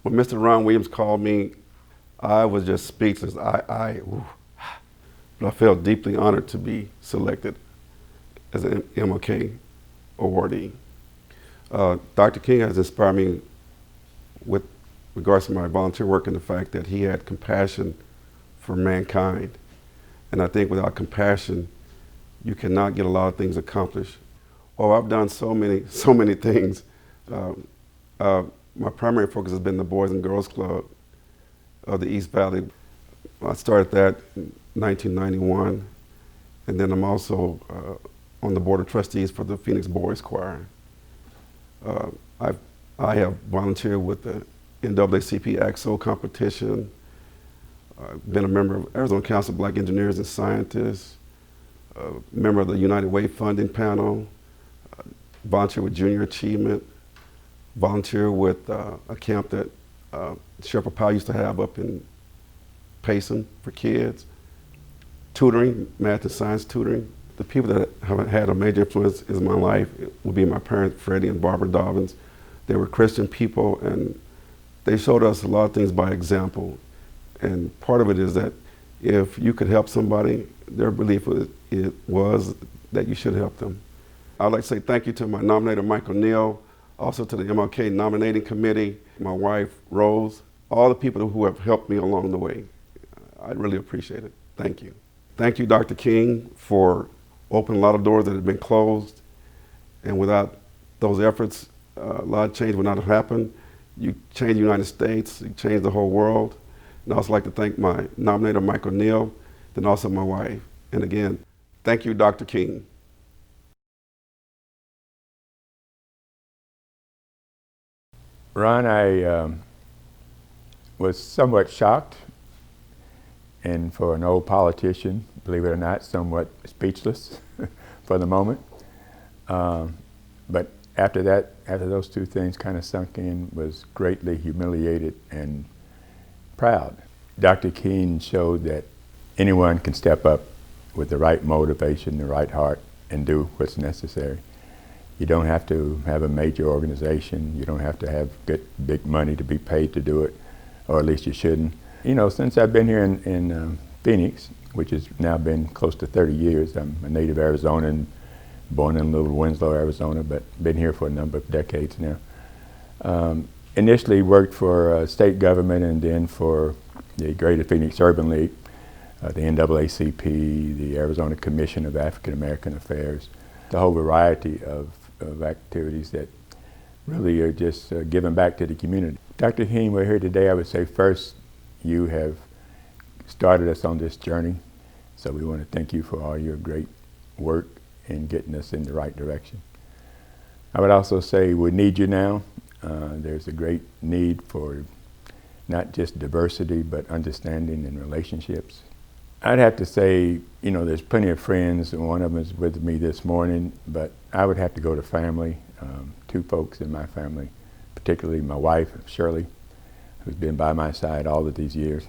When Mr. Ron Williams called me, I was just speechless. But I felt deeply honored to be selected as an MLK awardee. Dr. King has inspired me with regards to my volunteer work and the fact that he had compassion for mankind. And I think without compassion, you cannot get a lot of things accomplished. Well, I've done so many things. My primary focus has been the Boys and Girls Club of the East Valley. I started that in 1991, and then I'm also on the Board of Trustees for the Phoenix Boys Choir. I have volunteered with the NAACP AXO competition. I've been a member of Arizona Council of Black Engineers and Scientists, a member of the United Way funding panel, volunteer with Junior Achievement, volunteer with a camp that Sheriff Powell used to have up in Payson for kids, tutoring, math and science tutoring. The people that have had a major influence in my life would be my parents, Freddie and Barbara Dobbins. They were Christian people, and they showed us a lot of things by example. And part of it is that if you could help somebody, their belief was that you should help them. I'd like to say thank you to my nominator, Michael Neal, also to the MLK nominating committee, my wife, Rose, all the people who have helped me along the way. I really appreciate it. Thank you. Thank you, Dr. King, for opening a lot of doors that had been closed. And without those efforts, a lot of change would not have happened. You changed the United States, you changed the whole world. And I'd also like to thank my nominator, Michael Neal, then also my wife. And again, thank you, Dr. King. Ron, I was somewhat shocked, and for an old politician, believe it or not, somewhat speechless for the moment. But after that, after those two things kind of sunk in, was greatly humiliated and proud. Dr. King showed that anyone can step up with the right motivation, the right heart, and do what's necessary. You don't have to have a major organization. You don't have to have big money to be paid to do it, or at least you shouldn't. You know, since I've been here in Phoenix, which has now been close to 30 years, I'm a native Arizonan, born in Little Winslow, Arizona, but been here for a number of decades now. Initially worked for state government and then for the Greater Phoenix Urban League, the NAACP, the Arizona Commission of African American Affairs, the whole variety of activities that really are just giving back to the community. Dr. King, we're here today. I would say first, you have started us on this journey, so we want to thank you for all your great work in getting us in the right direction. I would also say we need you now. There's a great need for not just diversity, but understanding and relationships. I'd have to say, you know, there's plenty of friends, and one of them is with me this morning, but I would have to go to family. Two folks in my family, particularly my wife, Shirley, who's been by my side all of these years.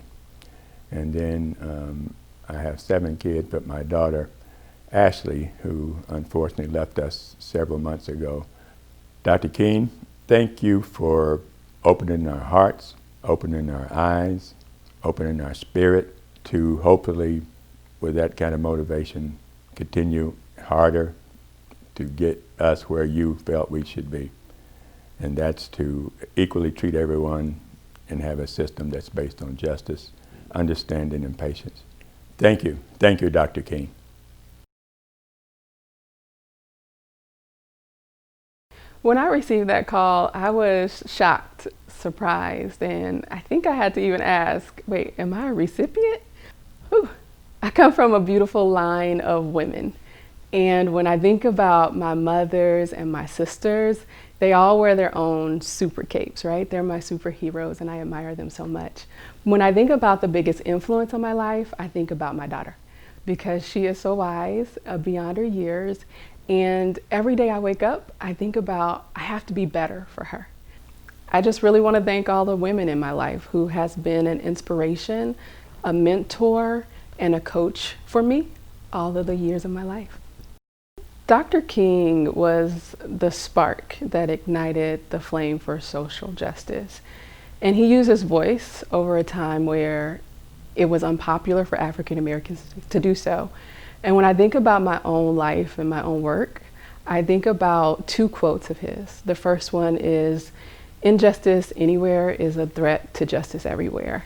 And then I have 7 kids, but my daughter, Ashley, who unfortunately left us several months ago. Dr. King, thank you for opening our hearts, opening our eyes, opening our spirit to hopefully, with that kind of motivation, continue harder to get us where you felt we should be. And that's to equally treat everyone and have a system that's based on justice, understanding, and patience. Thank you. Thank you, Dr. King. When I received that call, I was shocked, surprised, and I think I had to even ask, wait, am I a recipient? Whew. I come from a beautiful line of women. And when I think about my mothers and my sisters, they all wear their own super capes, right? They're my superheroes and I admire them so much. When I think about the biggest influence on my life, I think about my daughter because she is so wise beyond her years. And every day I wake up, I think about I have to be better for her. I just really want to thank all the women in my life who has been an inspiration, a mentor, and a coach for me all of the years of my life. Dr. King was the spark that ignited the flame for social justice. And he used his voice over a time where it was unpopular for African Americans to do so. And when I think about my own life and my own work, I think about two quotes of his. The first one is, "Injustice anywhere is a threat to justice everywhere."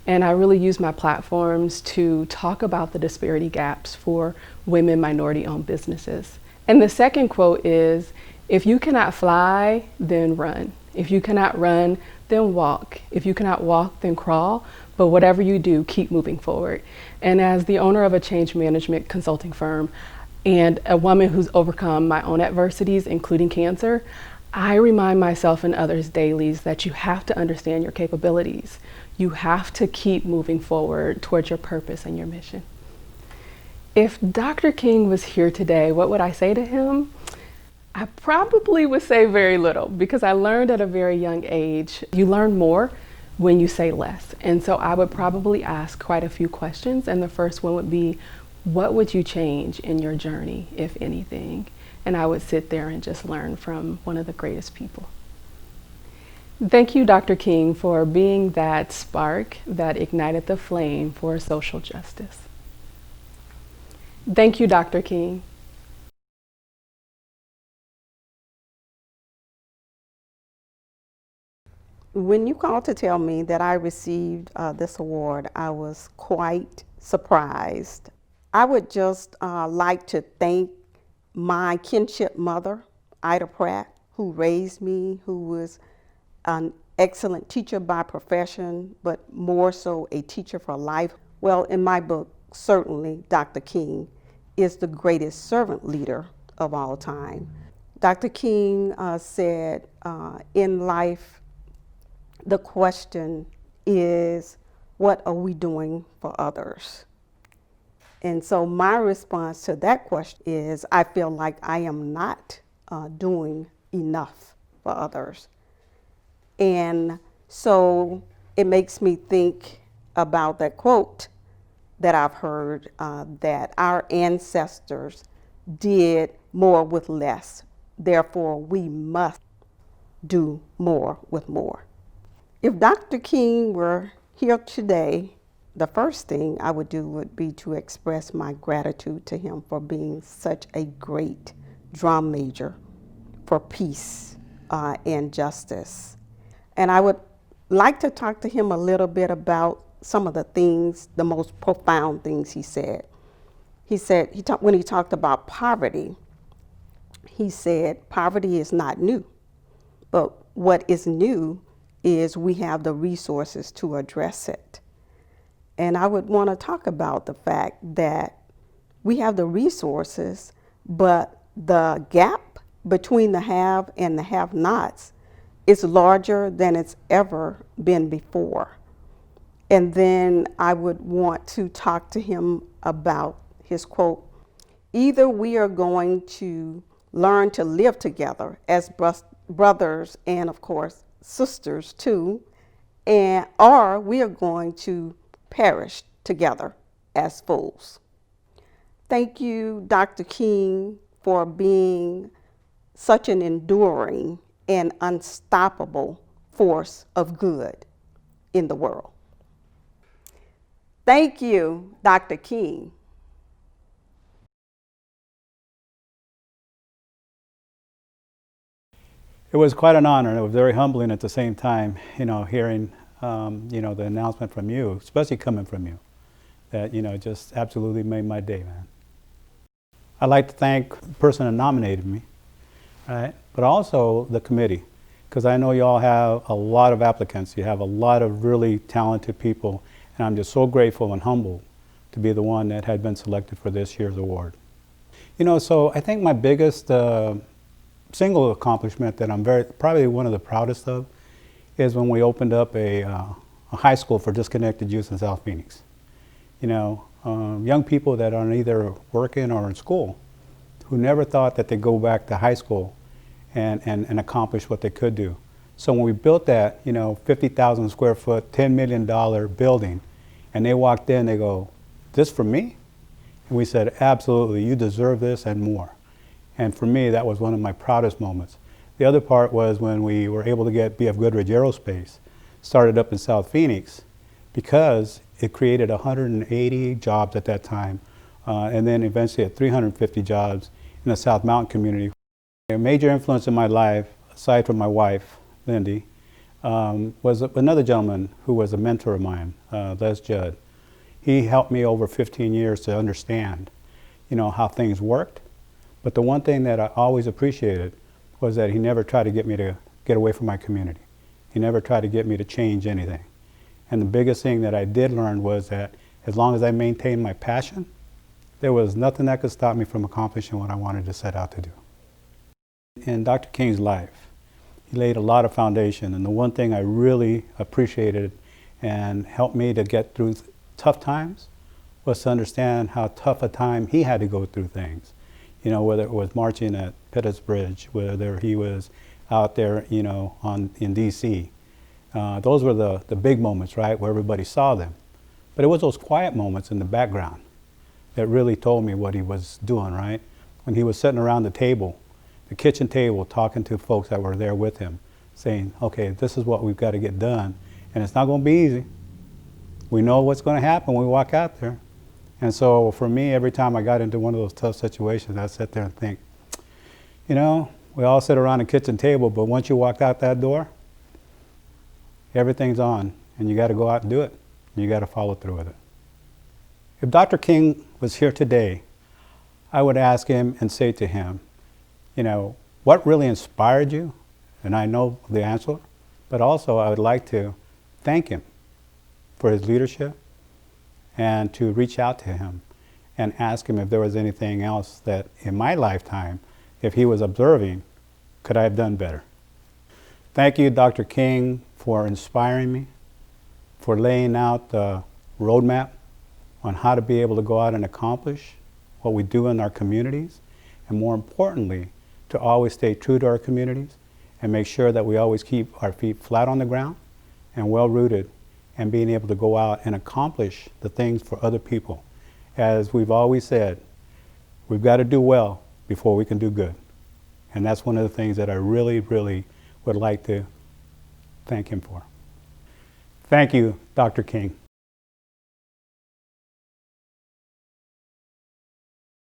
And I really use my platforms to talk about the disparity gaps for women, minority-owned businesses. And the second quote is, "If you cannot fly, then run. If you cannot run, then walk. If you cannot walk, then crawl. But whatever you do, keep moving forward." And as the owner of a change management consulting firm and a woman who's overcome my own adversities, including cancer, I remind myself and others daily that you have to understand your capabilities. You have to keep moving forward towards your purpose and your mission. If Dr. King was here today, what would I say to him? I probably would say very little, because I learned at a very young age, you learn more when you say less. And so I would probably ask quite a few questions. And the first one would be, what would you change in your journey, if anything? And I would sit there and just learn from one of the greatest people. Thank you, Dr. King, for being that spark that ignited the flame for social justice. Thank you, Dr. King. When you called to tell me that I received this award, I was quite surprised. I would just like to thank my kinship mother, Ida Pratt, who raised me, who was an excellent teacher by profession, but more so a teacher for life. Well, in my book, certainly Dr. King is the greatest servant leader of all time. Dr. King said, in life, the question is, what are we doing for others? And so my response to that question is, I feel like I am not doing enough for others. And so it makes me think about that quote that I've heard, that our ancestors did more with less. Therefore, we must do more with more. If Dr. King were here today, the first thing I would do would be to express my gratitude to him for being such a great drum major for peace and justice. And I would like to talk to him a little bit about some of the things, the most profound things he said. When he talked about poverty, he said, poverty is not new, but what is new is we have the resources to address it. And I would want to talk about the fact that we have the resources, but the gap between the have and the have-nots is larger than it's ever been before. And then I would want to talk to him about his quote, either we are going to learn to live together as brothers and, of course, sisters too, or we are going to perish together as fools. Thank you, Dr. King, for being such an enduring and unstoppable force of good in the world. Thank you, Dr. King. It was quite an honor, and it was very humbling at the same time, hearing, the announcement from you, especially coming from you, that, just absolutely made my day, man. I'd like to thank the person that nominated me, right? But also the committee, because I know you all have a lot of applicants. You have a lot of really talented people, and I'm just so grateful and humbled to be the one that had been selected for this year's award. So I think my biggest single accomplishment that I'm probably one of the proudest of is when we opened up a high school for disconnected youth in South Phoenix. Young people that are either working or in school who never thought that they'd go back to high school and accomplish what they could do. So when we built that, 50,000 square foot, $10 million building, and they walked in, they go, "This for me?" And we said, "Absolutely, you deserve this and more." And for me, that was one of my proudest moments. The other part was when we were able to get BF Goodrich Aerospace started up in South Phoenix because it created 180 jobs at that time, and then eventually at 350 jobs in the South Mountain community. A major influence in my life, aside from my wife, Lindy, was another gentleman who was a mentor of mine, Les Judd. He helped me over 15 years to understand, how things worked. But the one thing that I always appreciated was that he never tried to get me to get away from my community. He never tried to get me to change anything. And the biggest thing that I did learn was that as long as I maintained my passion, there was nothing that could stop me from accomplishing what I wanted to set out to do. In Dr. King's life, he laid a lot of foundation, and the one thing I really appreciated and helped me to get through tough times was to understand how tough a time he had to go through things. Whether it was marching at Pettus Bridge, whether he was out there, in DC. Those were the big moments, right, where everybody saw them. But it was those quiet moments in the background that really told me what he was doing, right? When he was sitting around the table, the kitchen table, talking to folks that were there with him, saying, okay, this is what we've got to get done. And it's not going to be easy. We know what's going to happen when we walk out there. And so for me, every time I got into one of those tough situations, I'd sit there and think, we all sit around the kitchen table, but once you walk out that door, everything's on, and you got to go out and do it. And you got to follow through with it. If Dr. King was here today, I would ask him and say to him, what really inspired you? And I know the answer, but also I would like to thank him for his leadership and to reach out to him and ask him if there was anything else that in my lifetime, if he was observing, could I have done better? Thank you, Dr. King, for inspiring me, for laying out the roadmap on how to be able to go out and accomplish what we do in our communities, and more importantly, to always stay true to our communities and make sure that we always keep our feet flat on the ground and well-rooted, and being able to go out and accomplish the things for other people. As we've always said, we've got to do well before we can do good. And that's one of the things that I really, really would like to thank him for. Thank you, Dr. King.